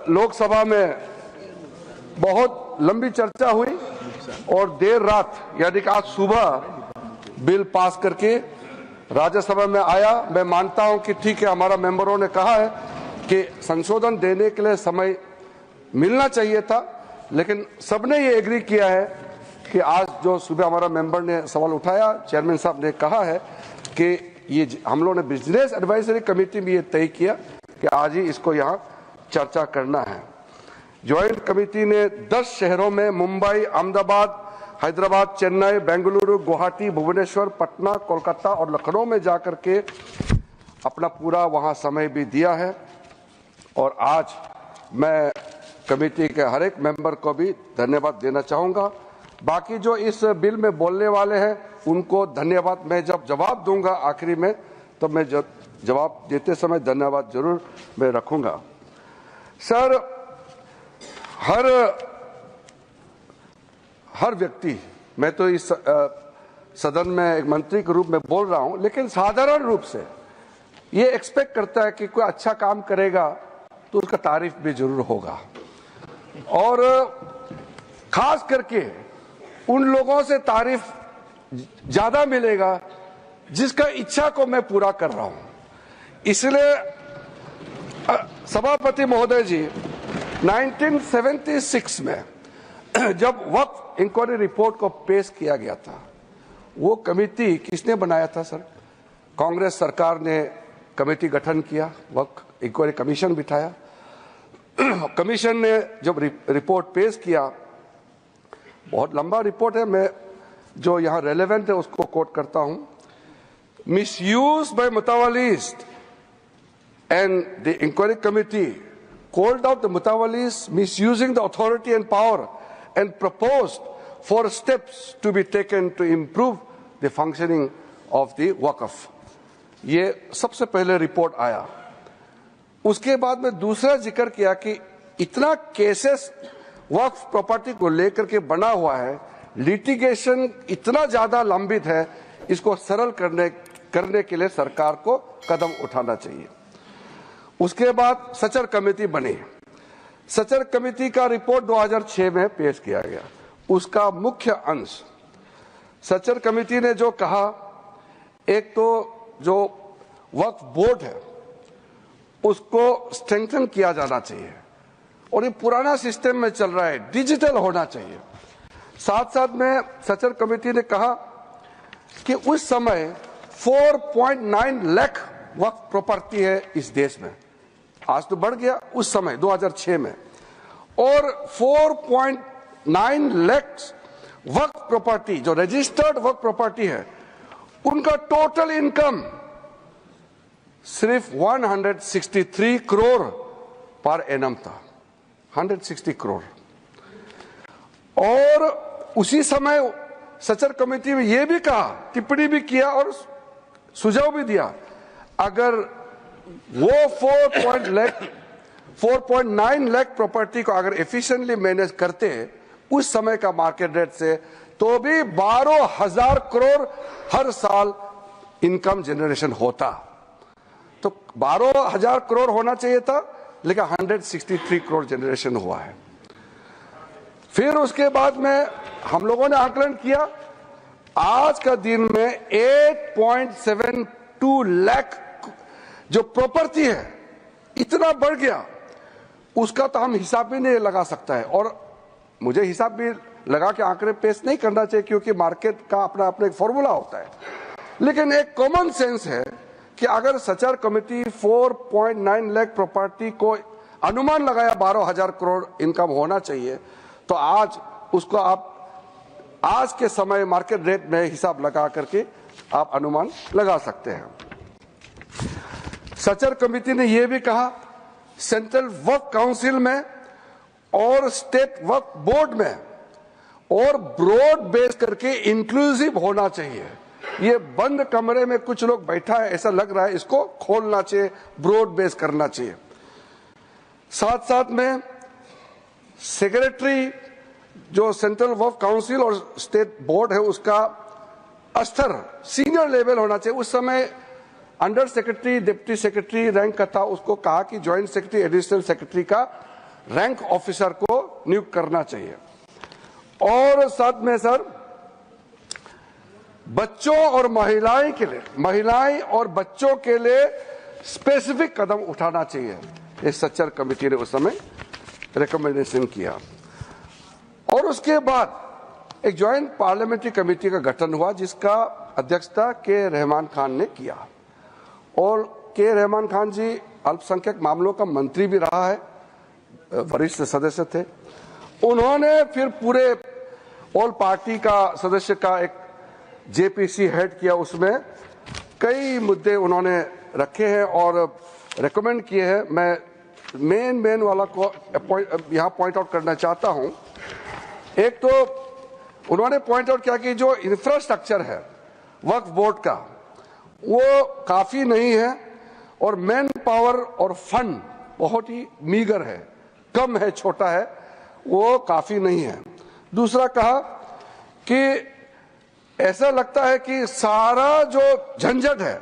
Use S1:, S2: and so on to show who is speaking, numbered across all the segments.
S1: लोकसभा में बहुत लंबी चर्चा हुई और देर रात यानी कि आज सुबह बिल पास करके राज्यसभा में आया। मैं मानता हूं कि ठीक है, हमारा मेंबरों ने कहा है कि संशोधन देने के लिए समय मिलना चाहिए था, लेकिन सबने ये एग्री किया है कि आज जो सुबह हमारा मेंबर ने सवाल उठाया, चेयरमैन साहब ने कहा है कि ये हम लोगों ने बिजनेस एडवाइजरी कमेटी में ये तय किया कि आज ही इसको यहाँ चर्चा करना है। ज्वाइंट कमेटी ने 10 शहरों में मुंबई, अहमदाबाद, हैदराबाद, चेन्नई, बेंगलुरु, गुवाहाटी, भुवनेश्वर, पटना, कोलकाता और लखनऊ में जाकर के अपना पूरा वहां समय भी दिया है। और आज मैं कमेटी के हर एक मेंबर को भी धन्यवाद देना चाहूंगा। बाकी जो इस बिल में बोलने वाले हैं उनको धन्यवाद। मैं जब जवाब दूंगा आखिरी में तो मैं जवाब देते समय धन्यवाद जरूर मैं रखूंगा। सर, हर व्यक्ति, मैं तो इस सदन में एक मंत्री के रूप में बोल रहा हूं, लेकिन साधारण रूप से ये एक्सपेक्ट करता है कि कोई अच्छा काम करेगा तो उसका तारीफ भी जरूर होगा, और खास करके उन लोगों से तारीफ ज्यादा मिलेगा जिसका इच्छा को मैं पूरा कर रहा हूं। इसलिए सभापति महोदय जी, 1976 में जब वक्फ इंक्वायरी रिपोर्ट को पेश किया गया था, वो कमेटी किसने बनाया था सर? कांग्रेस सरकार ने कमेटी गठन किया, वक्फ इंक्वायरी कमीशन बिठाया। कमीशन ने जब रिपोर्ट पेश किया, बहुत लंबा रिपोर्ट है, मैं जो यहाँ रेलेवेंट है उसको कोट करता हूं। मिसयूज बाय मुतावलीज and the inquiry committee called out the Mutawalis misusing the authority and power and proposed for steps to be taken to improve the functioning of the Waqf। ये सबसे पहले report आया। उसके बाद में दूसरा जिक्र किया कि इतना केसेस वक्फ प्रॉपर्टी को लेकर के बना हुआ है, लिटिगेशन इतना ज्यादा लंबित है, इसको सरल करने के लिए सरकार को कदम उठाना चाहिए। उसके बाद सचर कमेटी बनी। सचर कमेटी का रिपोर्ट 2006 में पेश किया गया। उसका मुख्य अंश सचर कमेटी ने जो कहा, एक तो जो वक्फ बोर्ड है उसको स्ट्रेंथन किया जाना चाहिए, और ये पुराना सिस्टम में चल रहा है, डिजिटल होना चाहिए। साथ साथ में सचर कमेटी ने कहा कि उस समय 4.9 लाख वक्फ प्रॉपर्टी है इस देश में, आज तो बढ़ गया, उस समय 2006 में, और 4.9 लाख वक्फ प्रॉपर्टी जो रजिस्टर्ड वक्फ प्रॉपर्टी है, उनका टोटल इनकम सिर्फ 163 करोड़ पर एनम था, 160 करोड़। और उसी समय सचर कमेटी में यह भी कहा, टिप्पणी भी किया और सुझाव भी दिया, अगर वो 4.9 लाख प्रॉपर्टी को अगर एफिशिएंटली मैनेज करते उस समय का मार्केट रेट से, तो भी 12,000 करोड़ हर साल इनकम जनरेशन होता। तो 12,000 करोड़ होना चाहिए था, लेकिन 163 करोड़ जनरेशन हुआ है। फिर उसके बाद में हम लोगों ने आकलन किया, आज का दिन में 8.72 लाख जो प्रॉपर्टी है इतना बढ़ गया, उसका तो हम हिसाब भी नहीं लगा सकता है, और मुझे हिसाब भी लगा के आंकड़े पेश नहीं करना चाहिए क्योंकि मार्केट का अपना अपना एक फॉर्मूला होता है। लेकिन एक कॉमन सेंस है कि अगर सचर कमेटी 4.9 लाख प्रॉपर्टी को अनुमान लगाया 12,000 करोड़ इनकम होना चाहिए, तो आज उसको आप आज के समय मार्केट रेट में हिसाब लगा करके आप अनुमान लगा सकते हैं। सचर कमेटी ने यह भी कहा, सेंट्रल वक्फ काउंसिल में और स्टेट वक्फ बोर्ड में और ब्रॉड बेस करके इंक्लूसिव होना चाहिए। ये बंद कमरे में कुछ लोग बैठा है ऐसा लग रहा है, इसको खोलना चाहिए, ब्रॉड बेस करना चाहिए। साथ साथ में सेक्रेटरी जो सेंट्रल वक्फ काउंसिल और स्टेट बोर्ड है उसका स्तर सीनियर लेवल होना चाहिए। उस समय under secretary, deputy secretary rank का था, उसको कहा कि ज्वाइंट सेक्रेटरी, एडिशनल सेक्रेटरी का रैंक ऑफिसर को नियुक्त करना चाहिए। और साथ में सर बच्चों और महिलाएं और बच्चों के लिए स्पेसिफिक कदम उठाना चाहिए। इस सच्चर कमेटी ने उस समय रिकमेंडेशन किया। और उसके बाद एक ज्वाइंट पार्लियामेंट्री कमेटी का गठन हुआ, जिसका अध्यक्षता के रहमान खान ने किया। और के रहमान खान जी अल्पसंख्यक मामलों का मंत्री भी रहा है, वरिष्ठ सदस्य थे। उन्होंने फिर पूरे ऑल पार्टी का सदस्य का एक जेपीसी हेड किया, उसमें कई मुद्दे उन्होंने रखे हैं और रेकमेंड किए हैं। मैं मेन वाला को यहां पॉइंट आउट करना चाहता हूं। एक तो उन्होंने पॉइंट आउट किया कि जो इंफ्रास्ट्रक्चर है वक्फ बोर्ड का, वो काफी नहीं है और मैन पावर और फंड बहुत ही मीगर है, कम है, छोटा है, वो काफी नहीं है। दूसरा कहा कि ऐसा लगता है कि सारा जो झंझट है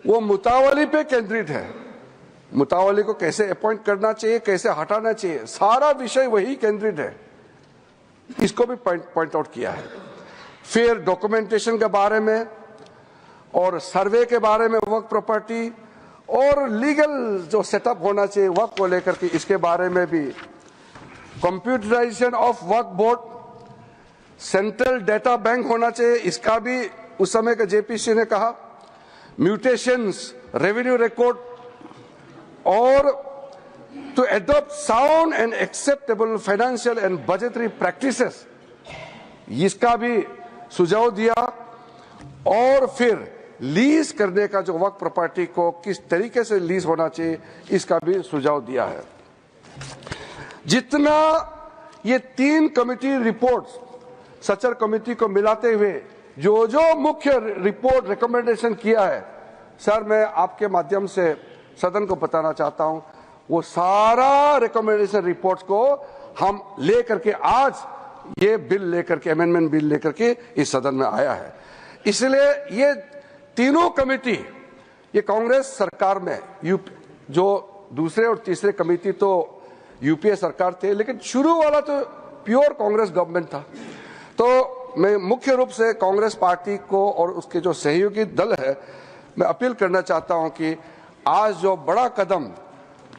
S1: वो मुतावली पे केंद्रित है। मुतावली को कैसे अपॉइंट करना चाहिए, कैसे हटाना चाहिए, सारा विषय वही केंद्रित है। इसको भी पॉइंट आउट किया है। फिर डॉक्यूमेंटेशन के बारे में और सर्वे के बारे में, वक्फ प्रॉपर्टी और लीगल जो सेटअप होना चाहिए वक्फ को लेकर के, इसके बारे में भी। Computerisation of Waqf board, central data bank होना चाहिए, इसका भी उस समय के जेपीसी ने कहा। म्यूटेशंस, रेवेन्यू रिकॉर्ड और to adopt sound and acceptable financial and budgetary practices, इसका भी सुझाव दिया। और फिर लीज करने का जो वक्फ प्रॉपर्टी को किस तरीके से लीज होना चाहिए, इसका भी सुझाव दिया है। जितना ये 3 कमेटी रिपोर्ट्स सच्चर कमेटी को मिलाते हुए जो मुख्य रिपोर्ट रिकमेंडेशन किया है, सर मैं आपके माध्यम से सदन को बताना चाहता हूं, वो सारा रिकमेंडेशन रिपोर्ट्स को हम लेकर के आज ये बिल लेकर के, अमेंडमेंट बिल लेकर के इस सदन में आया है। इसलिए ये तीनों कमेटी, ये कांग्रेस सरकार में जो दूसरे और तीसरे कमेटी तो यूपीए सरकार थे, लेकिन शुरू वाला तो प्योर कांग्रेस गवर्नमेंट था। तो मैं मुख्य रूप से कांग्रेस पार्टी को और उसके जो सहयोगी दल है, मैं अपील करना चाहता हूं कि आज जो बड़ा कदम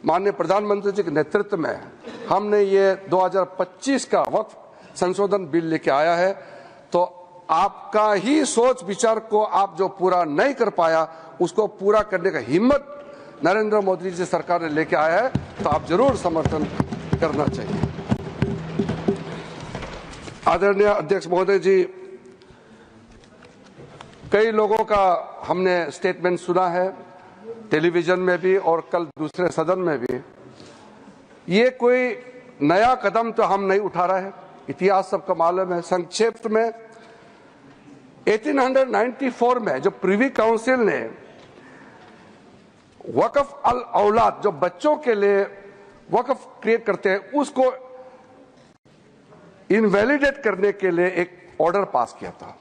S1: माननीय प्रधानमंत्री जी के नेतृत्व में हमने ये 2025 का वक्फ संशोधन बिल लेके आया है, तो आपका ही सोच विचार को आप जो पूरा नहीं कर पाया, उसको पूरा करने का हिम्मत नरेंद्र मोदी जी सरकार ने लेके आया है, तो आप जरूर समर्थन करना चाहिए। आदरणीय अध्यक्ष महोदय जी, कई लोगों का हमने स्टेटमेंट सुना है, टेलीविजन में भी और कल दूसरे सदन में भी। ये कोई नया कदम तो हम नहीं उठा रहे हैं, इतिहास सबका मालूम है। संक्षेप में 1894 में जो प्रिवी काउंसिल ने वक्फ अल औलाद, जो बच्चों के लिए वक्फ क्रिएट करते हैं, उसको इनवैलिडेट करने के लिए एक ऑर्डर पास किया था,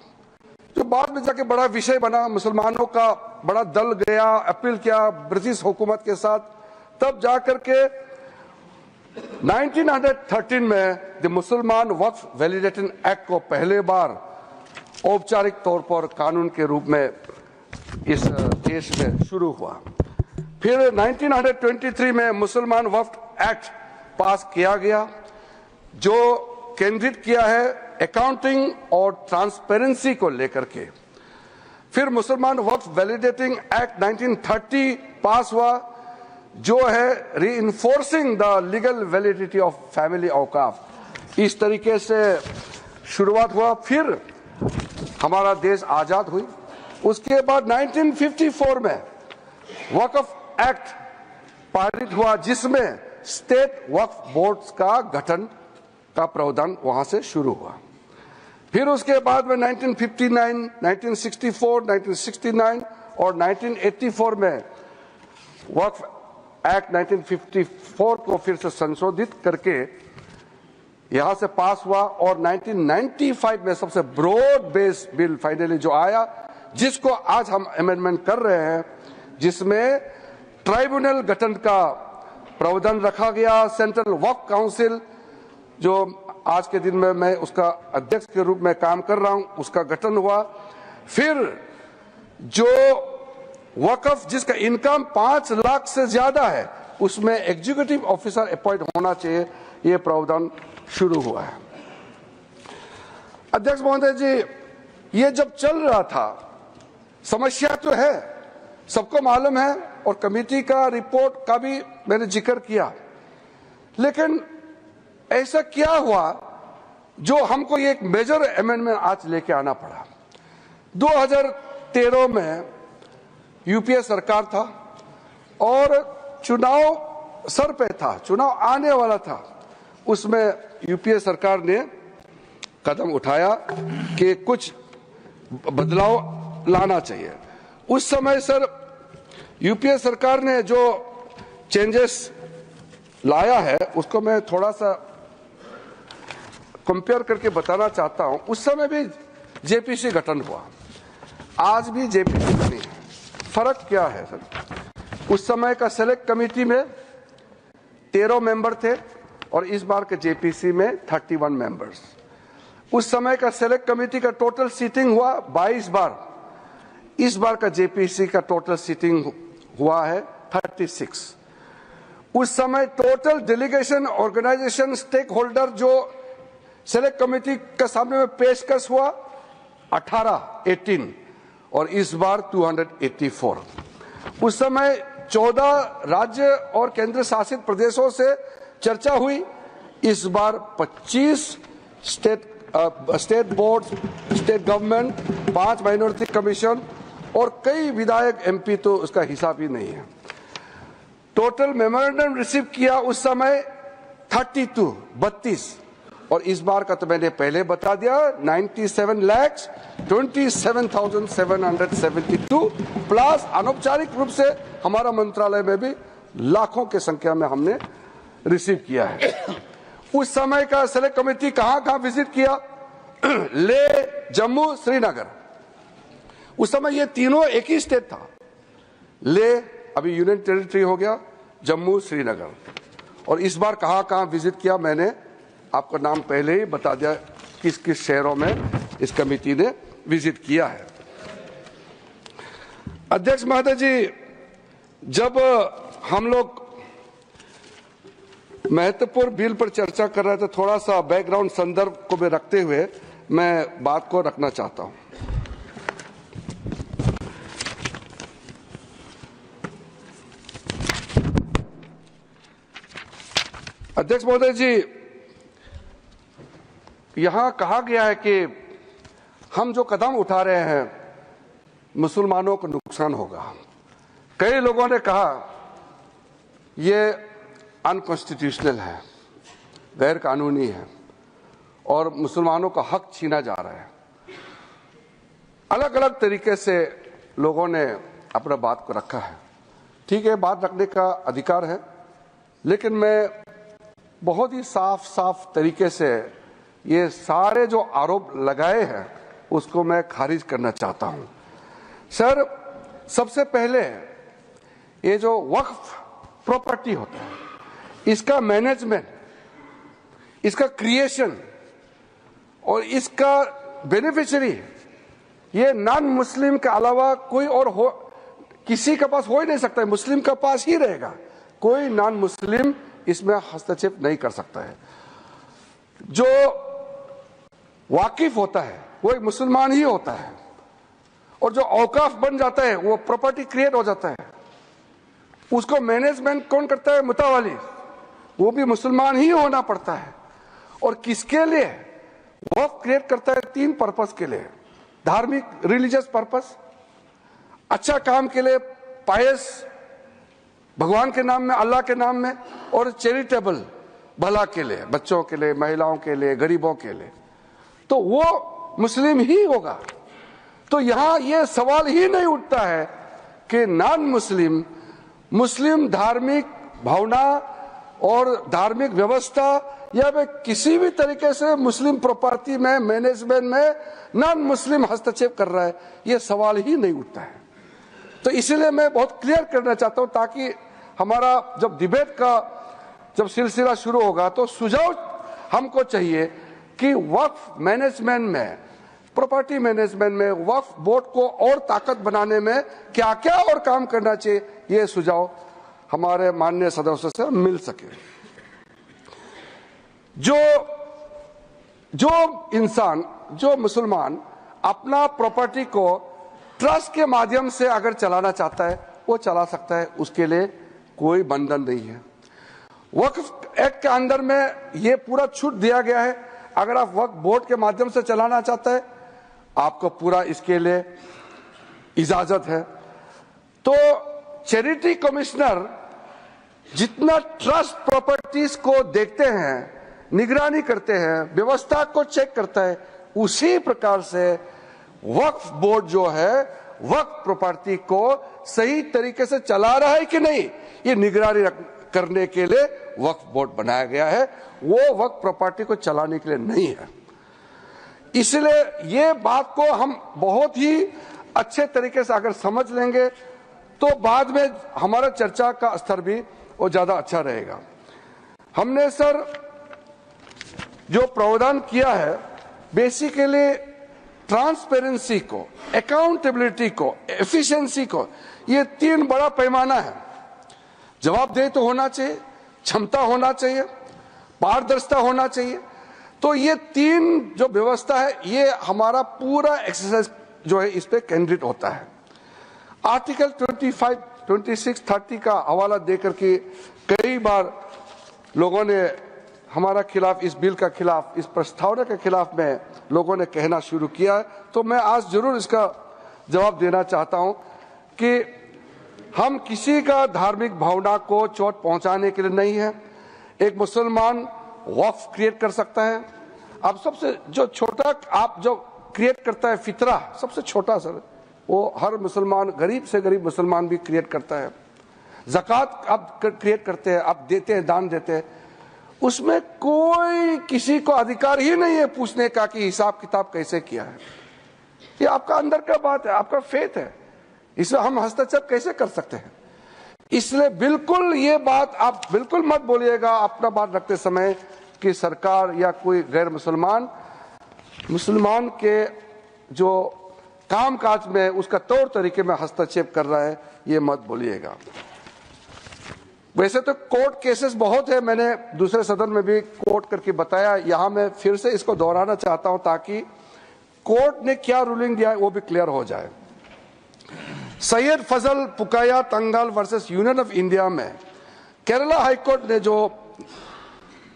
S1: जो बाद में जाके बड़ा विषय बना। मुसलमानों का बड़ा दल गया, अपील किया ब्रिटिश हुकूमत के साथ, तब जाकर के 1913 में द मुसलमान वक्फ वैलिडेशन एक्ट को पहले बार औपचारिक तौर पर कानून के रूप में इस देश में शुरू हुआ। फिर 1923 में मुसलमान वक्फ एक्ट पास किया गया, जो केंद्रित किया है अकाउंटिंग और ट्रांसपेरेंसी को लेकर के। फिर मुसलमान वक्फ वैलिडेटिंग एक्ट 1930 पास हुआ, जो है reinforcing the legal validity of family औकाफ। इस तरीके से शुरुआत हुआ। फिर हमारा देश आजाद हुई। उसके बाद 1954 में वक्फ एक्ट पारित हुआ, जिसमें स्टेट वक्फ बोर्ड्स का गठन का प्रावधान वहां से शुरू हुआ। फिर उसके बाद में 1959, 1964, 1969 और 1984 में वक्फ एक्ट 1954 को फिर से संशोधित करके यहां से पास हुआ। और 1995 में सबसे ब्रॉड बेस बिल फाइनली जो आया, जिसको आज हम अमेंडमेंट कर रहे हैं, जिसमें ट्राइब्यूनल गठन का प्रावधान रखा गया। सेंट्रल वक्फ काउंसिल, जो आज के दिन में मैं उसका अध्यक्ष के रूप में काम कर रहा हूं, उसका गठन हुआ। फिर जो वक्फ जिसका इनकम 5 लाख से ज्यादा है, उसमें एग्जीक्यूटिव ऑफिसर अपॉइंट होना चाहिए, ये प्रावधान शुरू हुआ है। अध्यक्ष महोदय जी, ये जब चल रहा था, समस्या तो है, सबको मालूम है, और कमेटी का रिपोर्ट का भी मैंने जिक्र किया, लेकिन ऐसा क्या हुआ जो हमको ये एक मेजर अमेंडमेंट आज लेके आना पड़ा। 2013 में यूपीए सरकार था और चुनाव सर पे था, चुनाव आने वाला था। उसमें यूपीए सरकार ने कदम उठाया कि कुछ बदलाव लाना चाहिए। उस समय सर यूपीए सरकार ने जो चेंजेस लाया है, उसको मैं थोड़ा सा कंपेयर करके बताना चाहता हूं। उस समय भी जेपीसी गठन हुआ, आज भी जेपीसी बनी है। फर्क क्या है सर? उस समय का सेलेक्ट कमेटी में 13 मेंबर थे और इस बार के जेपीसी में 31 मेंबर्स। उस समय का सेलेक्ट कमेटी का टोटल सीटिंग हुआ 22 बार, इस बार का जेपीसी का टोटल सीटिंग हुआ है 36। उस समय total delegation, organisation, stakeholder जो सेलेक्ट कमेटी के सामने में पेशकश हुआ 18 और इस बार 284। उस समय 14 राज्य और केंद्र शासित प्रदेशों से चर्चा हुई, इस बार 25 state board, state government, 5 minority commission और कई विधायक एमपी, तो उसका हिसाब ही नहीं है। टोटल मेमोरेंडम रिसीव किया उस समय 32 और इस बार का तो मैंने पहले बता दिया 97,27,772 प्लस अनौपचारिक रूप से हमारा मंत्रालय में भी लाखों की संख्या में हमने रिसीव किया है। उस समय का सेलेक्ट कमेटी कहां विजिट किया? ले, जम्मू, श्रीनगर। उस समय ये तीनों एक ही स्टेट था। ले अभी यूनियन टेरिटरी हो गया, जम्मू, श्रीनगर। और इस बार कहां विजिट किया, मैंने आपका नाम पहले ही बता दिया किस किस शहरों में इस कमेटी ने विजिट किया है। अध्यक्ष महोदय जी, जब हम लोग महत्वपूर्ण बिल पर चर्चा कर रहे थे, थोड़ा सा बैकग्राउंड संदर्भ को भी रखते हुए मैं बात को रखना चाहता हूं। अध्यक्ष महोदय जी, यहां कहा गया है कि हम जो कदम उठा रहे हैं मुसलमानों को नुकसान होगा। कई लोगों ने कहा ये अनकॉन्स्टिट्यूशनल है, गैर कानूनी है और मुसलमानों का हक छीना जा रहा है। अलग अलग तरीके से लोगों ने अपना बात को रखा है। ठीक है, बात रखने का अधिकार है, लेकिन मैं बहुत ही साफ तरीके से ये सारे जो आरोप लगाए हैं उसको मैं खारिज करना चाहता हूं। सर, सबसे पहले ये जो वक्फ प्रॉपर्टी होता है, इसका मैनेजमेंट, इसका क्रिएशन और इसका बेनिफिशियरी ये नॉन मुस्लिम के अलावा कोई और हो, किसी के पास हो ही नहीं सकता है, मुस्लिम के पास ही रहेगा। कोई नॉन मुस्लिम इसमें हस्तक्षेप नहीं कर सकता है। जो वाकिफ होता है वो एक मुसलमान ही होता है, और जो औकाफ बन जाता है वो प्रॉपर्टी क्रिएट हो जाता है, उसको मैनेजमेंट कौन करता है? मुतावाली, वो भी मुसलमान ही होना पड़ता है। और किसके लिए वक्फ क्रिएट करता है? 3 पर्पस के लिए, धार्मिक, रिलीजियस पर्पस, अच्छा काम के लिए, पायस, भगवान के नाम में, अल्लाह के नाम में, और चैरिटेबल, भला के लिए, बच्चों के लिए, महिलाओं के लिए, गरीबों के लिए, तो वो मुस्लिम ही होगा। तो यहां ये सवाल ही नहीं उठता है कि नॉन मुस्लिम, मुस्लिम धार्मिक भावना और धार्मिक व्यवस्था या वे किसी भी तरीके से मुस्लिम प्रॉपर्टी में, मैनेजमेंट में नॉन मुस्लिम हस्तक्षेप कर रहा है, ये सवाल ही नहीं उठता है। तो इसलिए मैं बहुत क्लियर करना चाहता हूं, ताकि हमारा जब डिबेट का जब सिलसिला शुरू होगा तो सुझाव हमको चाहिए कि वक्फ मैनेजमेंट में, प्रॉपर्टी मैनेजमेंट में वक्फ बोर्ड को और ताकत बनाने में क्या क्या और काम करना चाहिए, ये सुझाव हमारे माननीय सदस्यों से मिल सके। जो इंसान, जो मुसलमान अपना प्रॉपर्टी को ट्रस्ट के माध्यम से अगर चलाना चाहता है वो चला सकता है, उसके लिए कोई बंधन नहीं है। वक्फ एक्ट के अंदर में ये पूरा छूट दिया गया है, अगर आप वक्फ बोर्ड के माध्यम से चलाना चाहते हैं आपको पूरा इसके लिए इजाजत है। तो चैरिटी कमिश्नर जितना ट्रस्ट प्रॉपर्टीज को देखते हैं, निगरानी करते हैं, व्यवस्था को चेक करता है, उसी प्रकार से वक्फ बोर्ड जो है वक्फ प्रॉपर्टी को सही तरीके से चला रहा है कि नहीं, ये निगरानी करने के लिए वक्फ बोर्ड बनाया गया है, वो वक्फ प्रॉपर्टी को चलाने के लिए नहीं है। इसलिए ये बात को हम बहुत ही अच्छे तरीके से अगर समझ लेंगे तो बाद में हमारा चर्चा का स्तर भी वो ज्यादा अच्छा रहेगा। हमने सर जो प्रावधान किया है बेसिकली ट्रांसपेरेंसी को, अकाउंटेबिलिटी को, एफिशिएंसी को, ये तीन बड़ा पैमाना है। जवाबदेही तो होना चाहिए, क्षमता होना चाहिए, पारदर्शिता होना चाहिए। तो ये तीन जो व्यवस्था है ये हमारा पूरा एक्सरसाइज जो है इस पे केंद्रित होता है। आर्टिकल 25, 26, 30 का हवाला देकर के कई बार लोगों ने हमारा खिलाफ, इस बिल का खिलाफ, इस प्रस्तावना के खिलाफ में लोगों ने कहना शुरू किया। तो मैं आज जरूर इसका जवाब देना चाहता हूं कि हम किसी का धार्मिक भावना को चोट पहुंचाने के लिए नहीं है। एक मुसलमान वक्फ क्रिएट कर सकता है। अब सबसे जो छोटा आप जो क्रिएट करता है फितरा, सबसे छोटा सर, वो हर मुसलमान, गरीब से गरीब मुसलमान भी क्रिएट करता है। ज़कात आप क्रिएट करते हैं, आप देते हैं, दान देते हैं, उसमें कोई किसी को अधिकार ही नहीं है पूछने का कि हिसाब किताब कैसे किया है। ये आपका अंदर का बात है, आपका फेथ है, इसमें हम हस्तक्षेप कैसे कर सकते हैं। इसलिए बिल्कुल ये बात आप बिल्कुल मत बोलिएगा अपना बात रखते समय कि सरकार या कोई गैर मुसलमान के जो कामकाज में उसका तौर तरीके में हस्तक्षेप कर रहा है, ये मत बोलिएगा। वैसे तो कोर्ट केसेस बहुत है, मैंने दूसरे सदन में भी कोर्ट करके बताया, यहां मैं फिर से इसको दोहराना चाहता हूं ताकि कोर्ट ने क्या रूलिंग दिया है वो भी क्लियर हो जाए। सैयद फजल पुकाया तंगल वर्सेस यूनियन ऑफ इंडिया में केरला हाईकोर्ट ने जो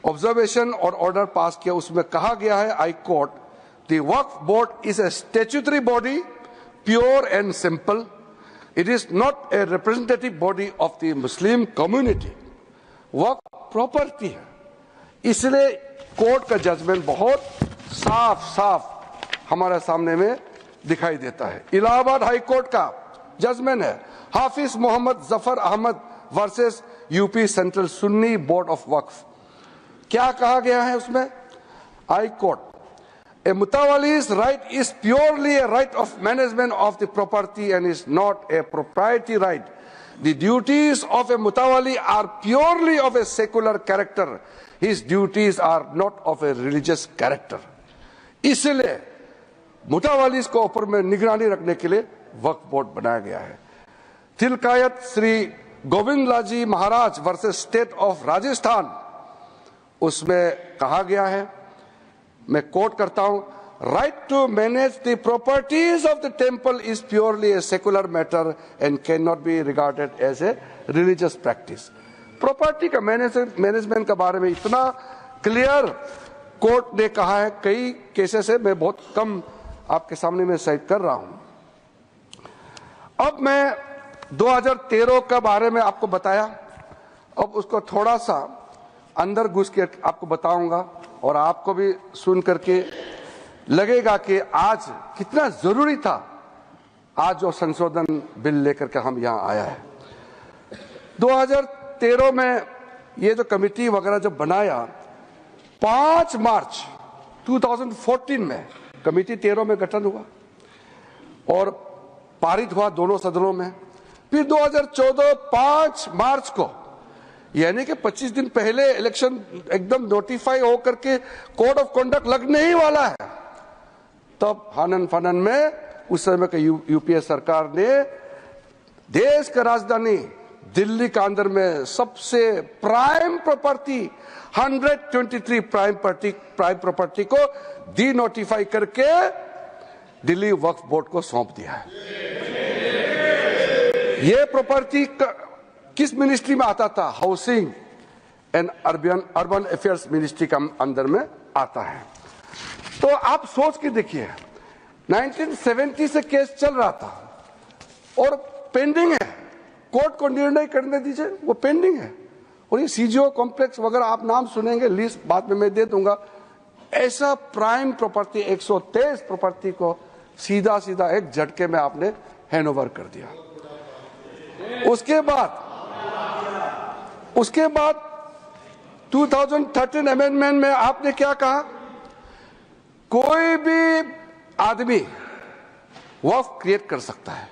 S1: ऑब्जर्वेशन और ऑर्डर पास किया उसमें कहा गया है, high court, the Waqf board is a statutory body, pure and simple, it is not a representative body of the Muslim community. Waqf property है, इसलिए कोर्ट का जजमेंट बहुत साफ साफ हमारे सामने में दिखाई देता है। इलाहाबाद हाई कोर्ट का जजमेंट है, Hafiz Mohammad Zafar Ahmad versus UP central Sunni board of Waqf. क्या कहा गया है उसमें? High court, a mutawali's right is purely a right of management of the property and is not a proprietary right. The duties of a mutawali are purely of a secular character. His duties are not of a religious character. इसलिए मुतावालिस को ऊपर में निगरानी रखने के लिए वक्फ board बनाया गया है। Tilakayat Shri Govind Lalji Maharaj versus state of Rajasthan, उसमें कहा गया है, मैं कोट करता हूं, right to manage the properties of the temple is purely a secular matter and can not be regarded as a religious practice. Property का मैनेजमेंट के बारे में इतना क्लियर कोर्ट ने कहा है, कई केसेस है, मैं बहुत कम आपके सामने में साइट कर रहा हूं। अब मैं 2013 के बारे में आपको बताया, अब उसको थोड़ा सा अंदर घुस के आपको बताऊंगा और आपको भी सुन करके लगेगा कि आज कितना जरूरी था आज जो संशोधन बिल लेकर के हम यहां आया है। 2013 में ये जो कमेटी वगैरह जब बनाया, 5 मार्च 2014 में कमेटी 13 में गठन हुआ और पारित हुआ दोनों सदनों में। फिर 2014 5 मार्च को, यानी कि 25 दिन पहले इलेक्शन एकदम नोटिफाई होकर के कोड ऑफ कंडक्ट लगने ही वाला है, तब हानन फनन में उस समय के यूपीए सरकार ने देश का राजधानी दिल्ली के अंदर में सबसे प्राइम प्रॉपर्टी 123 प्राइम प्रॉपर्टी को डी नोटिफाई करके दिल्ली वक्फ बोर्ड को सौंप दिया है। ये प्रॉपर्टी किस मिनिस्ट्री में आता था? Housing and urban affairs ministry का अंदर में आता है। तो आप सोच के देखिए, 1970 से केस चल रहा था और पेंडिंग है, कोर्ट को निर्णय करने दीजिए, वो पेंडिंग है। और ये सीजीओ कॉम्प्लेक्स वगैरह आप नाम सुनेंगे, लिस्ट बाद में मैं दे दूंगा। ऐसा प्राइम प्रॉपर्टी 123 प्रॉपर्टी को सीधा सीधा एक झटके में आपने हैंडओवर कर दिया। उसके बाद 2013 अमेंडमेंट में आपने क्या कहा? कोई भी आदमी वक्फ क्रिएट कर सकता है।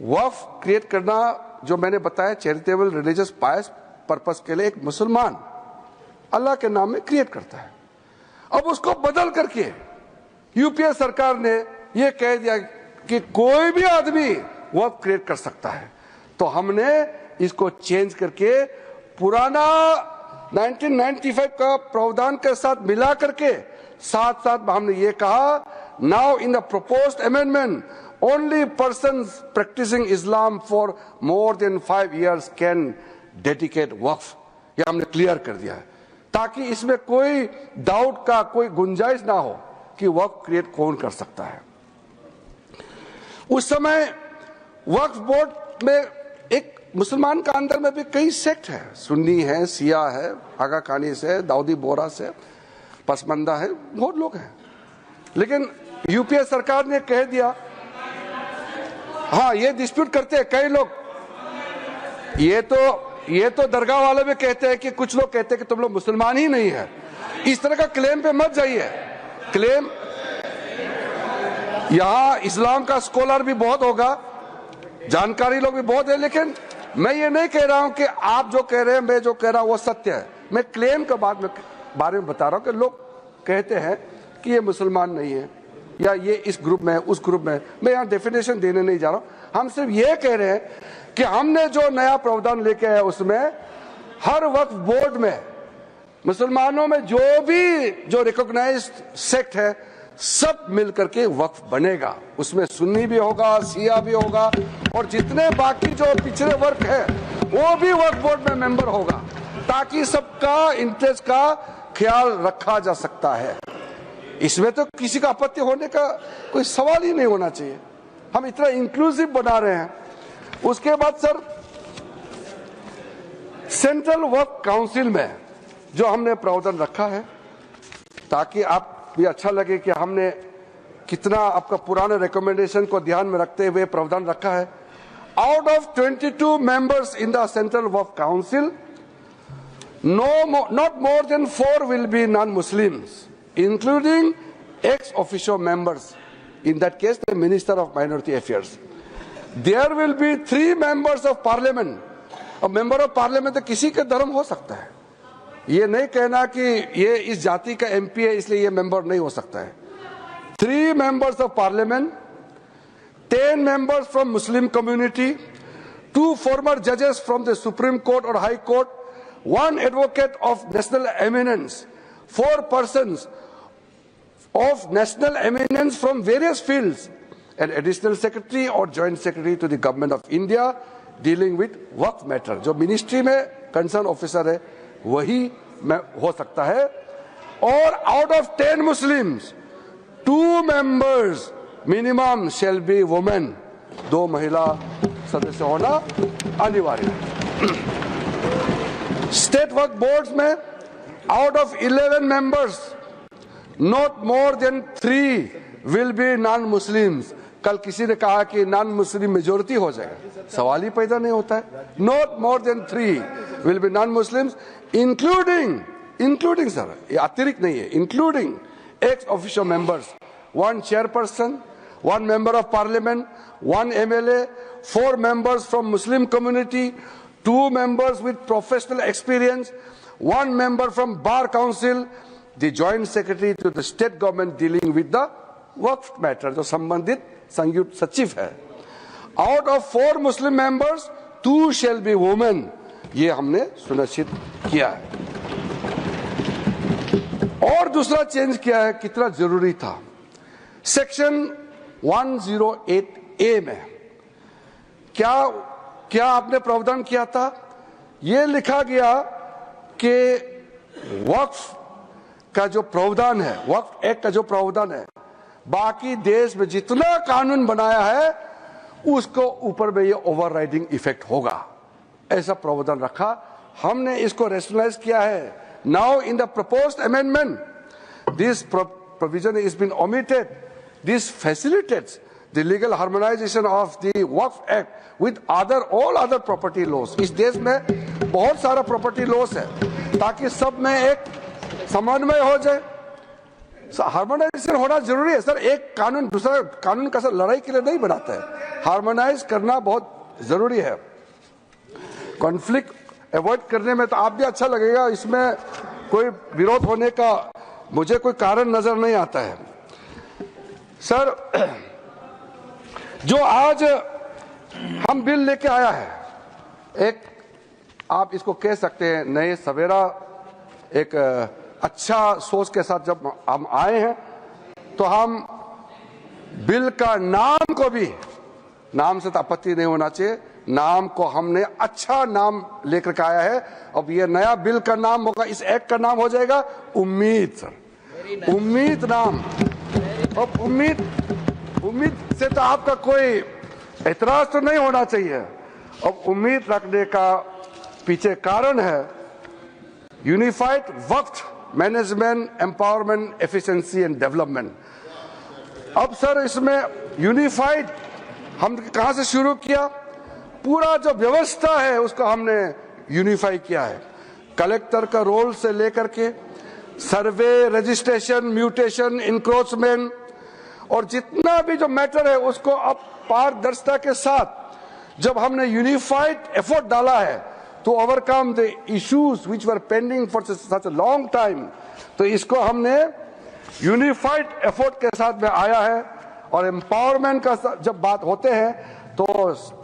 S1: वक्फ क्रिएट करना, जो मैंने बताया, चैरिटेबल रिलीजियस पायस पर्पस के लिए एक मुसलमान अल्लाह के नाम में क्रिएट करता है। अब उसको बदल करके यूपीए सरकार ने यह कह दिया कि कोई भी आदमी वक्फ क्रिएट कर सकता है। तो हमने इसको चेंज करके पुराना 1995 का प्रावधान के साथ मिला करके साथ साथ हमने ये कहा, now in the proposed amendment only persons practising Islam for more than 5 years can dedicate waqf. ये हमने क्लियर कर दिया है ताकि इसमें कोई डाउट का कोई गुंजाइश ना हो कि वक्फ क्रिएट कौन कर सकता है। उस समय वक्फ बोर्ड में एक मुसलमान का अंदर में भी कई सेक्ट है, सुन्नी है, शिया है, आगा खानी से, दाऊदी बोरा से, पसमंदा है, बहुत लोग हैं। लेकिन यूपीए सरकार ने कह दिया, हाँ ये डिस्प्यूट करते हैं कई लोग, ये तो दरगाह वाले भी कहते हैं कि कुछ लोग कहते हैं कि तुम लोग मुसलमान ही नहीं है। इस तरह का क्लेम पे मत जाइए। क्लेम यहां इस्लाम का स्कॉलर भी बहुत होगा, जानकारी लोग भी बहुत है, लेकिन मैं ये नहीं कह रहा हूं कि आप जो कह रहे हैं, मैं जो कह रहा हूं वो सत्य है। मैं क्लेम के बारे में बता रहा हूं कि लोग कहते हैं कि ये मुसलमान नहीं है या ये इस ग्रुप में, उस ग्रुप में। मैं यहाँ डेफिनेशन देने नहीं जा रहा हूं। हम सिर्फ ये कह रहे हैं कि हमने जो नया प्रावधान लेके आया उसमें हर वक्फ बोर्ड में मुसलमानों में जो रिकॉग्नाइज्ड सेक्ट है सब मिलकर के वक्फ बनेगा। उसमें सुन्नी भी होगा, शिया भी होगा और जितने बाकी जो पिछड़े वर्ग है वो भी वक्फ बोर्ड में मेंबर होगा, ताकि सबका इंटरेस्ट का ख्याल रखा जा सकता है। इसमें तो किसी का आपत्ति होने का कोई सवाल ही नहीं होना चाहिए। हम इतना इंक्लूसिव बना रहे हैं। उसके बाद सर, सेंट्रल वक्फ काउंसिल में जो हमने प्रावधान रखा है, ताकि आप भी अच्छा लगे कि हमने कितना आपका पुराने रिकमेंडेशन को ध्यान में रखते हुए प्रावधान रखा है। Out of 22 members in the central Waqf council, not more than 4 will be non-Muslims, including ex-officio members. In that case, the Minister of Minority Affairs. There will be 3 members of Parliament. अब member of parliament तो किसी का धर्म हो सकता है। ये नहीं कहना कि ये इस जाति का एमपी है इसलिए ये मेंबर नहीं हो सकता है। 3 members of Parliament, 10 members from Muslim community, 2 former judges from the Supreme Court or High Court, 1 advocate of national eminence, 4 persons of national eminence from various fields, an additional secretary or joint secretary to the government of India dealing with Waqf matter. जो ministry में concern officer है वही हो सकता है। और out of 10 Muslims 2 members minimum shall be women. 2 महिला सदस्य होना अनिवार्य है। स्टेट वक्फ बोर्ड्स में out of 11 members not more than 3 will be non Muslims. कल किसी ने कहा कि नॉन मुस्लिम मेजोरिटी हो जाएगा, सवाल ही पैदा नहीं होता है। Not more than 3 will be non Muslims, including sir, ये अतिरिक्त नहीं है, including x official members, 1 chairperson, 1 member of parliament, 1 MLA, 4 members from Muslim community, 2 members with professional experience, 1 member from Bar Council, the Joint Secretary to the State Government dealing with the Waqf matter जो संबंधित संयुक्त सचिव है. Out of 4 Muslim members 2 shall be women. ये हमने सुनिश्चित किया है. और दूसरा चेंज किया है, कितना जरूरी था. सेक्शन 108A में क्या आपने प्रावधान किया था. ये लिखा गया कि वक्फ का जो प्रावधान है, वक्फ एक्ट का जो प्रावधान है, बाकी देश में जितना कानून बनाया है उसको ऊपर में ये ओवरराइडिंग इफेक्ट होगा, ऐसा प्रावधान रखा. हमने इसको रेशनलाइज किया है. Now in the proposed amendment this provision is been omitted. This facilitates the legal harmonisation of the Waqf act with all other property laws. इस देश में बहुत सारा प्रॉपर्टी लॉज है, ताकि सब में एक समन्वय हो जाए. हार्मोनाइजेशन होना जरूरी है सर. एक कानून दूसरा कानून का सर लड़ाई के लिए नहीं बनाता है. हार्मोनाइज करना बहुत जरूरी है. कॉन्फ्लिक्ट अवॉइड करने में तो आप भी अच्छा लगेगा, इसमें कोई विरोध होने का मुझे कोई कारण नजर नहीं आता है. सर, जो आज हम बिल लेके आया है, एक आप इसको कह सकते हैं नए सवेरा, एक अच्छा सोच के साथ जब हम आए हैं, तो हम बिल का नाम को भी, नाम से तो आपत्ति नहीं होना चाहिए, नाम को हमने अच्छा नाम लेकर के आया है. अब ये नया बिल का नाम होगा, इस एक्ट का नाम हो जाएगा उम्मीद. सर, उम्मीद नाम. अब उम्मीद से तो आपका कोई एतराज तो नहीं होना चाहिए. अब उम्मीद रखने का पीछे कारण है unified Waqf management empowerment efficiency and development. अब सर इसमें यूनिफाइड हम कहां से शुरू किया, पूरा जो व्यवस्था है उसको हमने यूनिफाई किया है. कलेक्टर का रोल से लेकर के सर्वे, रजिस्ट्रेशन, म्यूटेशन, इंक्रोचमेंट और जितना भी जो मैटर है उसको अब पारदर्शिता के साथ जब हमने यूनिफाइड एफर्ट डाला है to overcome the issues which were pending for such a long time, तो इसको हमने यूनिफाइड एफर्ट के साथ में आया है. और एम्पावरमेंट का जब बात होते हैं तो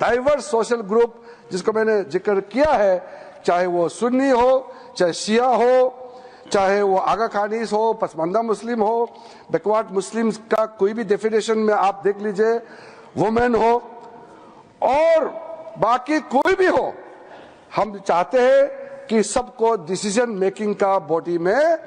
S1: डाइवर्स सोशल ग्रुप जिसको मैंने जिक्र किया है, चाहे वो सुन्नी हो, चाहे शिया हो, चाहे वो आगा खानीस हो, पसमानदा मुस्लिम हो, बैकवर्ड मुस्लिम्स का कोई भी डेफिनेशन में आप देख लीजिए, वुमेन हो और बाकी कोई भी हो, हम चाहते हैं कि सबको डिसीजन मेकिंग का बॉडी में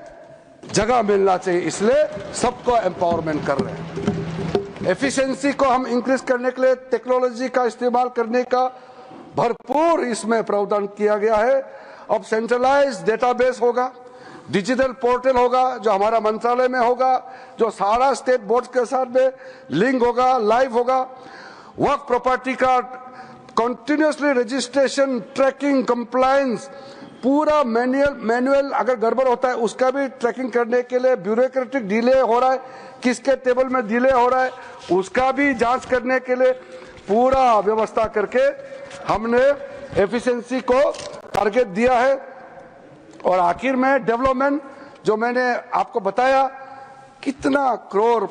S1: जगह मिलना चाहिए. इसलिए सबको एम्पावरमेंट कर रहे हैं. एफिशिएंसी को हम इंक्रीज करने के लिए टेक्नोलॉजी का इस्तेमाल करने का भरपूर इसमें प्रावधान किया गया है. अब सेंट्रलाइज्ड डेटाबेस होगा, डिजिटल पोर्टल होगा जो हमारा मंत्रालय में होगा, जो सारा स्टेट बोर्ड के साथ में लिंक होगा, लाइव होगा. वक्फ प्रॉपर्टी का कंटिन्यूसली रजिस्ट्रेशन, ट्रैकिंग, कंप्लायंस, पूरा मैनुअल अगर गड़बड़ होता है उसका भी ट्रैकिंग करने के लिए ब्यूरोक्रेटिक डिले हो रहा है, किसके टेबल में डिले हो रहा है उसका भी जांच करने के लिए पूरा व्यवस्था करके हमने एफिशिएंसी को टारगेट दिया है. और आखिर में डेवलपमेंट, जो मैंने आपको बताया कितना करोड़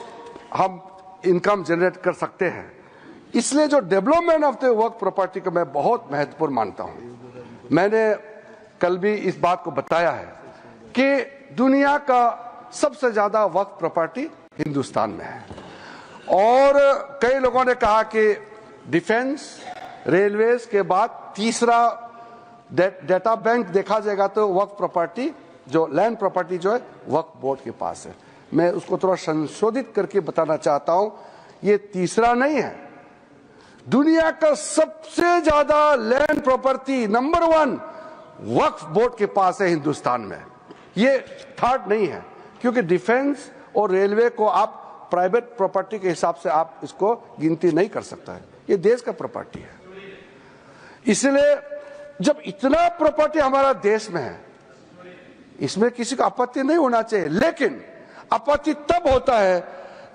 S1: हम इनकम जनरेट कर सकते हैं, इसलिए जो development of the Waqf property को मैं बहुत महत्वपूर्ण मानता हूं. मैंने कल भी इस बात को बताया है कि दुनिया का सबसे ज्यादा वक्फ प्रॉपर्टी हिंदुस्तान में है. और कई लोगों ने कहा कि डिफेंस, रेलवेज के बाद तीसरा डेटा बैंक देखा जाएगा तो वक्फ प्रॉपर्टी, जो लैंड प्रॉपर्टी जो है वक्फ बोर्ड के पास है. मैं उसको थोड़ा संशोधित करके बताना चाहता हूं, ये तीसरा नहीं है. दुनिया का सबसे ज्यादा लैंड प्रॉपर्टी नंबर 1 वक्फ बोर्ड के पास है हिंदुस्तान में. ये थर्ड नहीं है, क्योंकि डिफेंस और रेलवे को आप प्राइवेट प्रॉपर्टी के हिसाब से आप इसको गिनती नहीं कर सकता है. ये देश का प्रॉपर्टी है. इसलिए जब इतना प्रॉपर्टी हमारा देश में है, इसमें किसी को आपत्ति नहीं होना चाहिए. लेकिन आपत्ति तब होता है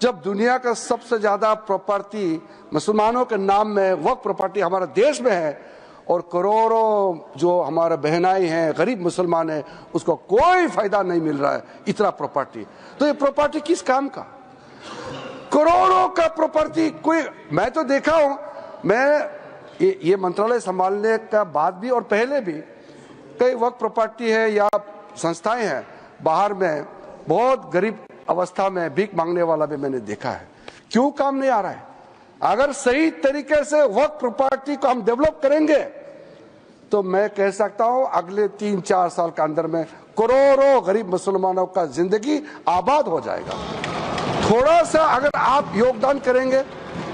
S1: जब दुनिया का सबसे ज्यादा प्रॉपर्टी मुसलमानों के नाम में वक्फ प्रॉपर्टी हमारे देश में है और करोड़ों जो हमारे बहनाई हैं, गरीब मुसलमान हैं, उसको कोई फायदा नहीं मिल रहा है इतना प्रॉपर्टी, तो ये प्रॉपर्टी किस काम का? करोड़ों का प्रॉपर्टी कोई, मैं तो देखा हूं, मैं ये मंत्रालय संभालने का बाद भी और पहले भी कई वक्त प्रॉपर्टी है या संस्थाएं हैं बाहर में, बहुत गरीब अवस्था में भीख मांगने वाला भी मैंने देखा है। क्यों काम नहीं आ रहा है? अगर सही तरीके से वक्त प्रॉपर्टी को हम डेवलप करेंगे तो मैं कह सकता हूं अगले 3-4 साल के अंदर में करोड़ों गरीब मुसलमानों का जिंदगी आबाद हो जाएगा। थोड़ा सा अगर आप योगदान करेंगे,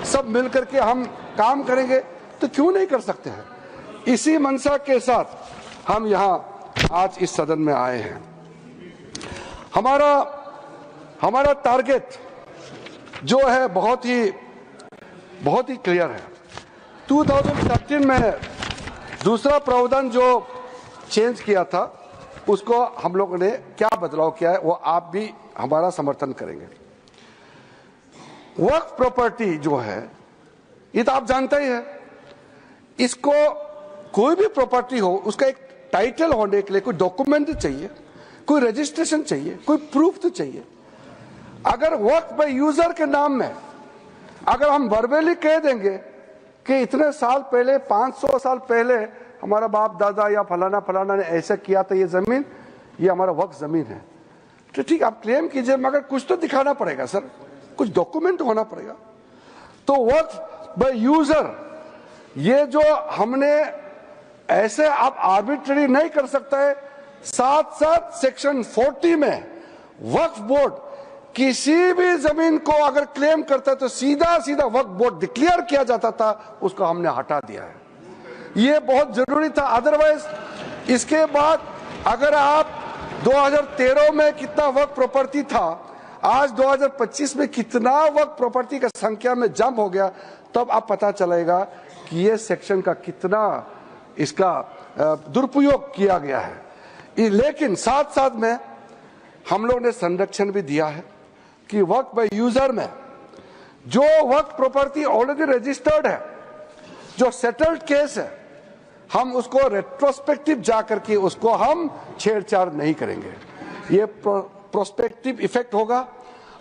S1: सब मिलकर के हम काम करेंगे तो क्यों नहीं कर सकते हैं? इसी मंशा के साथ हम यहाँ आज इस सदन में आए हैं। हमारा टारगेट जो है बहुत ही क्लियर है। 2013 में दूसरा प्रावधान जो चेंज किया था उसको हम लोगों ने क्या बदलाव किया है वो आप भी हमारा समर्थन करेंगे। वक्फ प्रॉपर्टी जो है ये तो आप जानते ही है, इसको कोई भी प्रॉपर्टी हो उसका एक टाइटल होने के लिए कोई डॉक्यूमेंट चाहिए, कोई रजिस्ट्रेशन चाहिए, कोई प्रूफ तो चाहिए। अगर वक्फ बाय यूजर के नाम में अगर हम वर्बली कह देंगे कि इतने साल पहले, 500 साल पहले हमारा बाप दादा या फलाना फलाना ने ऐसा किया था, ये जमीन ये हमारा वक्फ जमीन है, तो ठीक आप क्लेम कीजिए, मगर कुछ तो दिखाना पड़ेगा सर, कुछ डॉक्यूमेंट होना पड़ेगा। तो वक्फ बाय यूजर ये जो हमने ऐसे आप आर्बिट्ररी नहीं कर सकता है। साथ सेक्शन 40 में वक्फ बोर्ड किसी भी जमीन को अगर क्लेम करता है तो सीधा वक्फ बोर्ड डिक्लेयर किया जाता था, उसको हमने हटा दिया है। ये बहुत जरूरी था। अदरवाइज इसके बाद अगर आप 2013 में कितना वक्फ प्रॉपर्टी था, आज 2025 में कितना वक्फ प्रॉपर्टी का संख्या में जंप हो गया, तब आप पता चलेगा कि ये सेक्शन का कितना इसका दुरुपयोग किया गया है। लेकिन साथ में हम लोग ने संरक्षण भी दिया है कि वक्फ बाय यूजर में जो वक्फ प्रॉपर्टी ऑलरेडी रजिस्टर्ड है, जो सेटल्ड केस है, हम उसको रेट्रोस्पेक्टिव जाकर के उसको हम छेड़छाड़ नहीं करेंगे। ये प्रोस्पेक्टिव इफेक्ट होगा।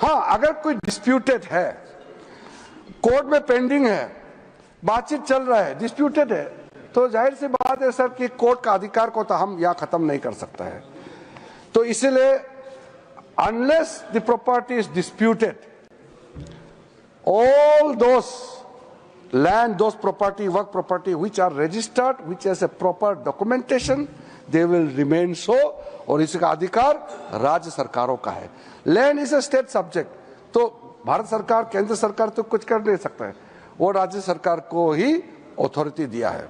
S1: हाँ, अगर कोई डिस्प्यूटेड है, कोर्ट में पेंडिंग है, बातचीत चल रहा है, डिस्प्यूटेड है, तो जाहिर सी बात है सर कि कोर्ट का अधिकार को तो हम यहाँ खत्म नहीं कर सकता है। तो इसलिए unless the property is disputed, all those land, those property, work property which are registered, which has a proper documentation, they will remain so। और इसका अधिकार राज्य सरकारों का है। Land is a state subject, तो भारत सरकार, केंद्र सरकार तो कुछ कर नहीं सकता है, वो राज्य सरकार को ही अथॉरिटी दिया है।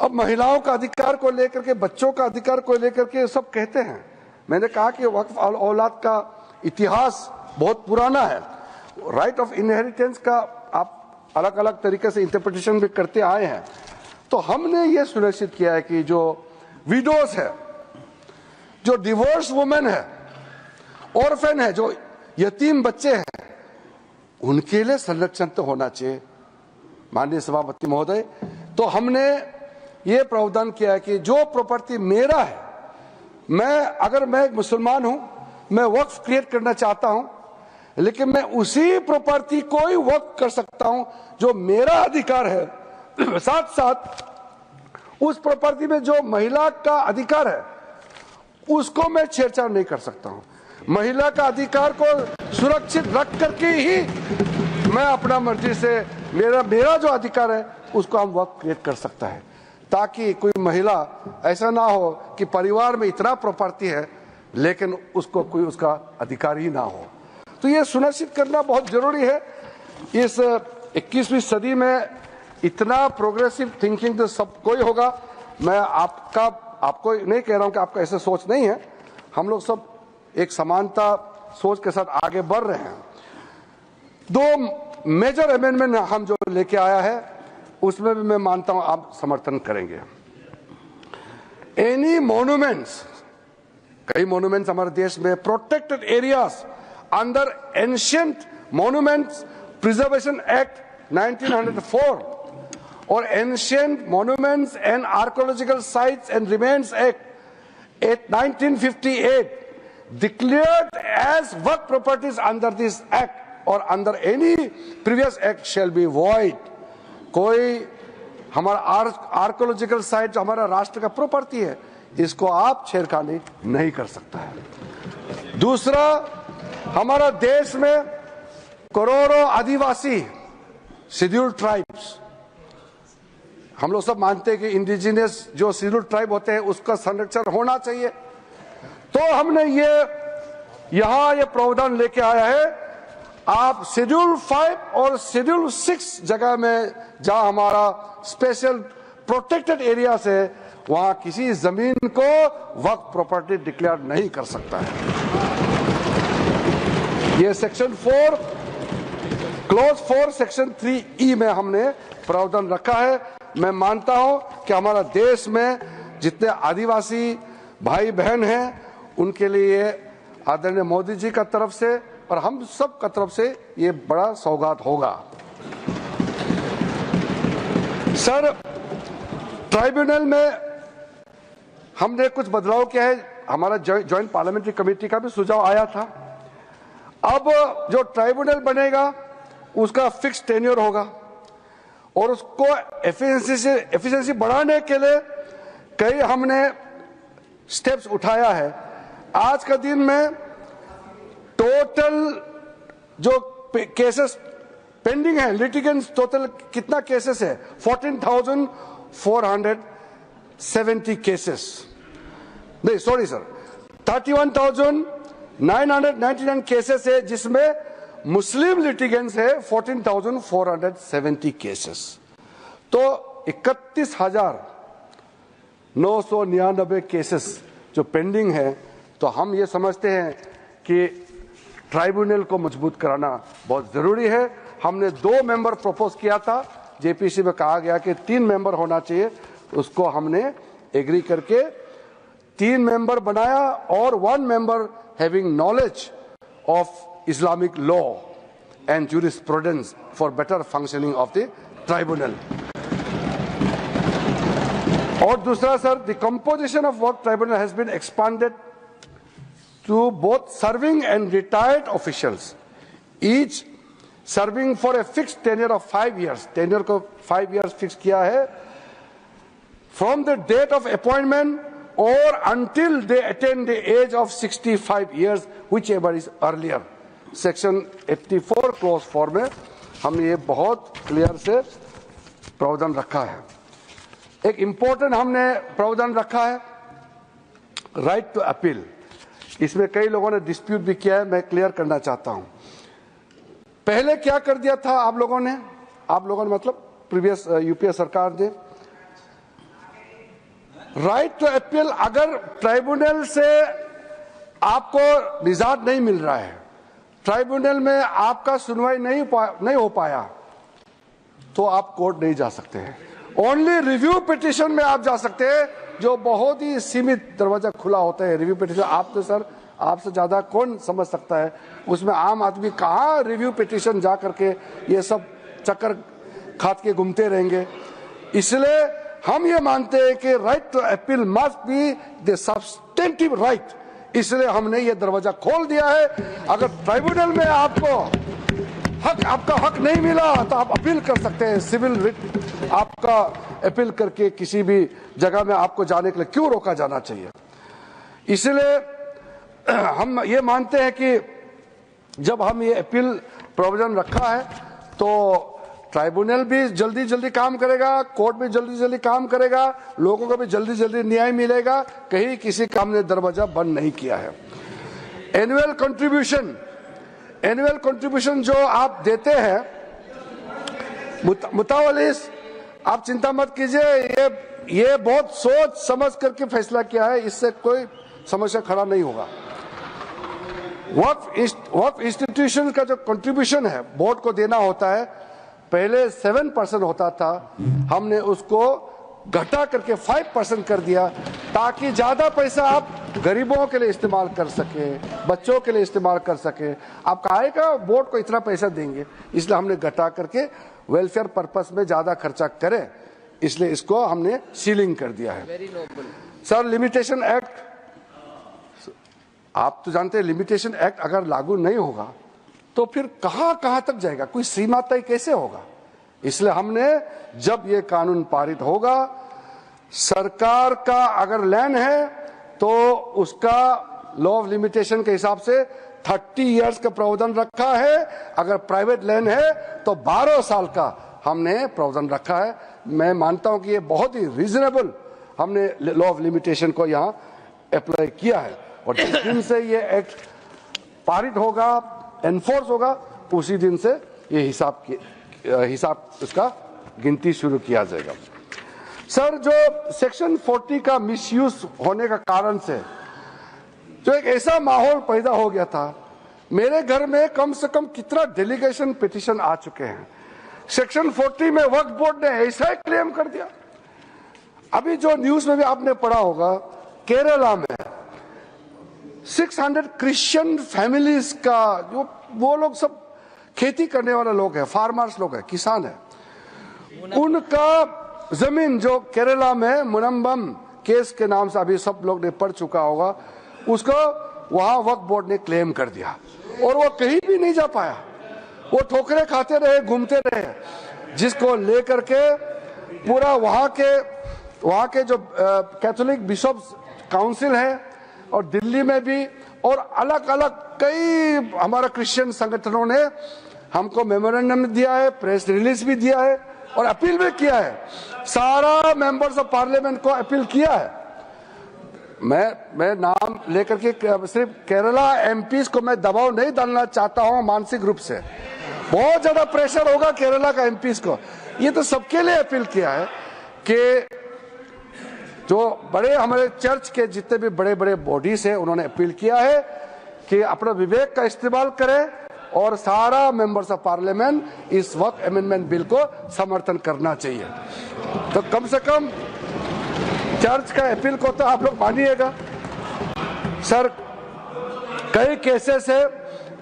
S1: अब महिलाओं का अधिकार को लेकर के, बच्चों का अधिकार को लेकर के सब कहते हैं। मैंने कहा कि वक्फ औलाद का इतिहास बहुत पुराना है। राइट ऑफ इनहेरिटेंस का आप अलग अलग तरीके से इंटरप्रिटेशन भी करते आए हैं। तो हमने ये सुनिश्चित किया है कि जो विडोज है, जो डिवोर्स वुमेन है, ऑर्फन है, जो यतीम बच्चे हैं, उनके लिए संरक्षण तो होना चाहिए। माननीय सभापति महोदय, तो हमने ये प्रावधान किया है कि जो प्रॉपर्टी मेरा है, अगर मैं एक मुसलमान हूं, मैं वक्फ क्रिएट करना चाहता हूं, लेकिन मैं उसी प्रॉपर्टी को ही वक्फ कर सकता हूं जो मेरा अधिकार है। साथ उस प्रॉपर्टी में जो महिला का अधिकार है उसको मैं छेड़छाड़ नहीं कर सकता हूं। महिला का अधिकार को सुरक्षित रख करके ही मैं अपना मर्जी से मेरा जो अधिकार है उसको हम वक्फ क्रिएट कर सकता है, ताकि कोई महिला ऐसा ना हो कि परिवार में इतना प्रॉपर्टी है लेकिन उसको कोई उसका अधिकार ही ना हो। तो ये सुनिश्चित करना बहुत जरूरी है। इस 21वीं सदी में इतना प्रोग्रेसिव थिंकिंग तो सबको ही होगा। मैं आपको नहीं कह रहा हूं कि आपका ऐसा सोच नहीं है, हम लोग सब एक समानता सोच के साथ आगे बढ़ रहे हैं। 2 मेजर अमेंडमेंट हम जो लेके आया है उसमें भी मैं मानता हूं आप समर्थन करेंगे। एनी मॉन्यूमेंट्स, कई मॉन्यूमेंट्स हमारे देश में protected areas under Ancient Monuments Preservation Act 1904 or Ancient Monuments and Archaeological Sites and Remains Act 1958 declared as work properties under this act or under any previous act shall be void. कोई हमारा archaeological site हमारा राष्ट्र का property है, इसको आप छेड़खानी नहीं कर सकता है। दूसरा, हमारा देश में करोड़ों आदिवासी शेड्यूल्ड ट्राइब्स, हम लोग सब मानते हैं कि इंडिजिनियस जो शेड्यूल्ड ट्राइब होते हैं उसका संरक्षण होना चाहिए, तो हमने यहां ये प्रावधान लेके आया है। आप शेड्यूल 5 और शेड्यूल 6 जगह में जहां हमारा स्पेशल प्रोटेक्टेड एरिया से वहां किसी जमीन को वक्फ प्रॉपर्टी डिक्लेयर नहीं कर सकता है। ये सेक्शन 4 क्लॉज 4 सेक्शन 3E में हमने प्रावधान रखा है। मैं मानता हूं कि हमारा देश में जितने आदिवासी भाई बहन हैं उनके लिए आदरणीय मोदी जी का तरफ से और हम सब का तरफ से ये बड़ा सौगात होगा। सर, ट्राइब्यूनल में हमने कुछ बदलाव किया है। हमारा ज्वाइंट पार्लियामेंट्री कमेटी का भी सुझाव आया था। अब जो ट्राइब्यूनल बनेगा उसका फिक्स टेन्योर होगा और उसको एफिशिएंसी बढ़ाने के लिए कई हमने स्टेप्स उठाया है। आज का दिन में टोटल जो केसेस पेंडिंग है, लिटिगेंट्स टोटल कितना केसेस है? 14,470 केसेस, नहीं सॉरी सर, 31,999 केसेस है, जिसमें मुस्लिम लिटिगेंट्स है 14,470 केसेस। तो 31,999 केसेस जो पेंडिंग है। तो हम ये समझते हैं कि ट्राइब्यूनल को मजबूत कराना बहुत जरूरी है। हमने 2 मेंबर प्रपोज किया था, जेपीसी में कहा गया कि 3 मेंबर होना चाहिए, उसको हमने एग्री करके 3 मेंबर बनाया और 1 member having knowledge of Islamic law and jurisprudence for better functioning of the tribunal. और दूसरा सर, द कंपोजिशन ऑफ वर्क tribunal has been expanded to both serving and retired officials, each serving for a fixed tenure of 5 years. Tenure को 5 years fix किया है, from the date of appointment or until they attain the age of 65 years, whichever is earlier. Section 84 clause 4 में हमने ये बहुत clear से प्रावधान रखा है। एक इंपॉर्टेंट हमने प्रावधान रखा है, राइट टू अपील। इसमें कई लोगों ने डिस्प्यूट भी किया है, मैं क्लियर करना चाहता हूं। पहले क्या कर दिया था आप लोगों ने मतलब प्रीवियस यूपीए सरकार ने, राइट टू अपील, अगर ट्राइब्यूनल से आपको निजात नहीं मिल रहा है, ट्राइब्यूनल में आपका सुनवाई नहीं हो पाया, तो आप कोर्ट नहीं जा सकते हैं। ओनली रिव्यू पिटीशन में आप जा सकते हैं, जो बहुत ही सीमित दरवाजा खुला होता है। रिव्यू पिटीशन आप तो सर, आपसे ज्यादा कौन समझ सकता है उसमें आम आदमी कहाँ रिव्यू पिटीशन जा करके ये सब चक्कर खात के घूमते रहेंगे। इसलिए हम ये मानते हैं कि right to appeal must be the substantive right, इसलिए हमने ये दरवाजा खोल दिया है। अगर ट्राइब्यूनल में आपका हक नहीं मिला तो आप अपील कर सकते हैं, सिविल रिट आपका अपील करके किसी भी जगह में आपको जाने के लिए क्यों रोका जाना चाहिए। इसलिए हम ये मानते हैं कि जब हम ये अपील प्रोविजन रखा है तो ट्राइब्यूनल भी जल्दी जल्दी काम करेगा, कोर्ट भी जल्दी जल्दी काम करेगा, लोगों को भी जल्दी जल्दी न्याय मिलेगा, कहीं किसी काम ने दरवाजा बंद नहीं किया है। एनुअल कंट्रीब्यूशन जो आप देते हैं मुतावलिस, आप चिंता मत कीजिए, ये बहुत सोच समझ करके फैसला किया है, इससे कोई समस्या खड़ा नहीं होगा। वक्फ इंस्टीट्यूशन का जो कंट्रीब्यूशन है बोर्ड को देना होता है, पहले 7% होता था, हमने उसको घटा करके 5% कर दिया, ताकि ज्यादा पैसा आप गरीबों के लिए इस्तेमाल कर सके, बच्चों के लिए इस्तेमाल कर सके। आप काहे का वोट को इतना पैसा देंगे, इसलिए हमने घटा करके वेलफेयर पर्पस में ज्यादा खर्चा करें, इसलिए इसको हमने सीलिंग कर दिया है। सर, लिमिटेशन एक्ट, आप तो जानते हैं लिमिटेशन एक्ट अगर लागू नहीं होगा तो फिर कहां कहां तक जाएगा, कोई सीमा तय कैसे होगा। इसलिए हमने जब ये कानून पारित होगा, सरकार का अगर लैंड है तो उसका लॉ ऑफ लिमिटेशन के हिसाब से 30 इयर्स का प्रावधान रखा है, अगर प्राइवेट लैंड है तो 12 साल का हमने प्रावधान रखा है। मैं मानता हूं कि ये बहुत ही रीजनेबल हमने लॉ ऑफ लिमिटेशन को यहां अप्लाई किया है, और जिस दिन से ये एक्ट पारित होगा, एनफोर्स होगा, उसी दिन से ये हिसाब उसका गिनती शुरू किया जाएगा। सर, जो सेक्शन 40 का मिसयूज होने का कारण से जो एक ऐसा माहौल पैदा हो गया था, मेरे घर में कम से कम कितना डेलीगेशन पिटीशन आ चुके हैं। सेक्शन 40 में वक्फ बोर्ड ने ऐसा ही क्लेम कर दिया। अभी जो न्यूज में भी आपने पढ़ा होगा, केरला में 600 क्रिश्चियन फैमिलीज का, जो वो लोग सब खेती करने वाले लोग हैं, फार्मर्स लोग हैं, किसान है, उनका जमीन जो केरला में मुनम्बम केस के नाम से अभी सब लोग ने पढ़ चुका होगा, उसको वहां वक्फ बोर्ड ने क्लेम कर दिया और वो कहीं भी नहीं जा पाया। वो ठोकरे खाते रहे, घूमते रहे, जिसको लेकर के पूरा वहां के जो कैथोलिक बिशप्स काउंसिल है और दिल्ली में भी और अलग अलग कई हमारा क्रिश्चियन संगठनों ने हमको मेमोरेंडम दिया है, प्रेस रिलीज भी दिया है और अपील भी किया है। सारा मेंबर्स ऑफ पार्लियामेंट को अपील किया है। मैं नाम लेकर के सिर्फ केरला एमपीज को मैं दबाव नहीं डालना चाहता हूं, मानसिक रूप से बहुत ज्यादा प्रेशर होगा केरला का एमपीज को। ये तो सबके लिए अपील किया है कि जो बड़े हमारे चर्च के जितने भी बड़े बड़े बॉडीज है, उन्होंने अपील किया है कि अपना विवेक का इस्तेमाल करें और सारा मेंबर्स ऑफ पार्लियामेंट इस वक्त अमेंडमेंट बिल को समर्थन करना चाहिए। तो कम से कम चर्च का अपील को तो आप लोग मानिएगा। सर, कई केसेस है,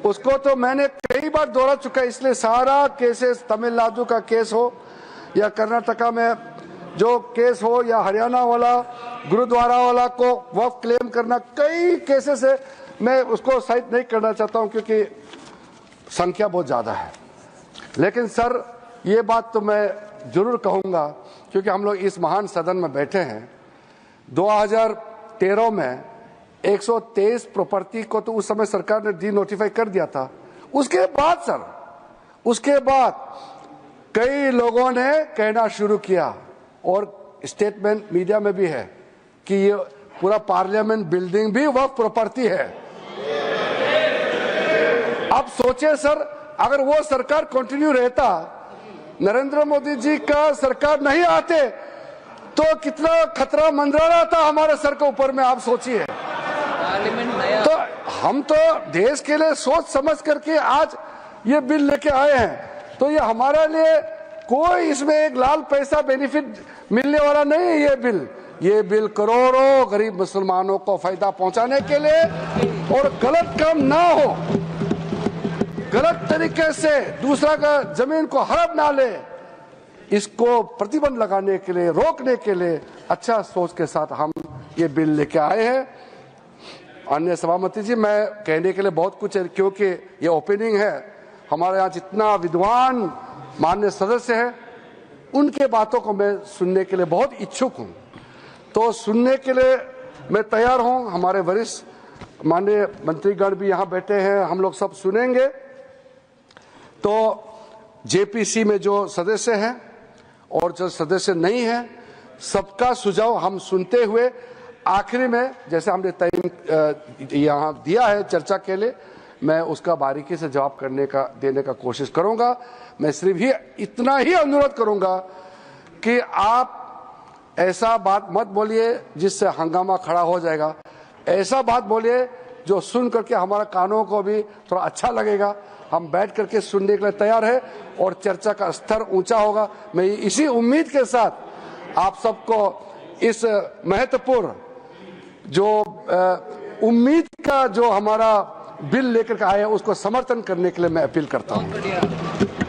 S1: उसको तो मैंने कई बार दोहरा चुका है, इसलिए सारा केसेस, तमिलनाडु का केस हो या कर्नाटका में जो केस हो या हरियाणा वाला गुरुद्वारा वाला को वक्फ क्लेम करना, कई केसेस है। मैं उसको साइड नहीं करना चाहता हूं क्योंकि संख्या बहुत ज्यादा है, लेकिन सर ये बात तो मैं जरूर कहूंगा क्योंकि हम लोग इस महान सदन में बैठे हैं। 2013 में 123 प्रॉपर्टी को तो उस समय सरकार ने डी नोटिफाई कर दिया था। उसके बाद कई लोगों ने कहना शुरू किया और स्टेटमेंट मीडिया में भी है कि ये पूरा पार्लियामेंट बिल्डिंग भी वक्फ प्रॉपर्टी है। अब सोचिए सर, अगर वो सरकार कंटिन्यू रहता, नरेंद्र मोदी जी का सरकार नहीं आते, तो कितना खतरा मंडरा रहा था हमारे सर के ऊपर में, आप सोचिए। तो हम तो देश के लिए सोच समझ करके आज ये बिल लेके आए हैं, तो ये हमारे लिए कोई इसमें एक लाल पैसा बेनिफिट मिलने वाला नहीं है। ये बिल करोड़ों गरीब मुसलमानों को फायदा पहुंचाने के लिए और गलत काम ना हो, गलत तरीके से दूसरा का जमीन को हड़प ना ले, इसको प्रतिबंध लगाने के लिए, रोकने के लिए अच्छा सोच के साथ हम ये बिल लेके आए हैं। अन्य सभापति जी, मैं कहने के लिए बहुत कुछ है क्योंकि ये ओपनिंग है। हमारे यहाँ जितना विद्वान माननीय सदस्य हैं, उनके बातों को मैं सुनने के लिए बहुत इच्छुक हूं, तो सुनने के लिए मैं तैयार हूं। हमारे वरिष्ठ माननीय मंत्रीगण भी यहाँ बैठे हैं, हम लोग सब सुनेंगे। तो जेपीसी में जो सदस्य हैं और जो सदस्य नहीं है, सबका सुझाव हम सुनते हुए आखिरी में जैसे हमने टाइम यहाँ दिया है चर्चा के लिए, मैं उसका बारीकी से जवाब देने का कोशिश करूंगा। मैं सिर्फ ही इतना ही अनुरोध करूंगा कि आप ऐसा बात मत बोलिए जिससे हंगामा खड़ा हो जाएगा। ऐसा बात बोलिए जो सुन करके हमारा कानों को भी थोड़ा अच्छा लगेगा। हम बैठ करके सुनने के लिए तैयार है और चर्चा का स्तर ऊंचा होगा। मैं इसी उम्मीद के साथ आप सबको इस महत्वपूर्ण जो उम्मीद का जो हमारा बिल लेकर के आए हैं उसको समर्थन करने के लिए मैं अपील करता हूं।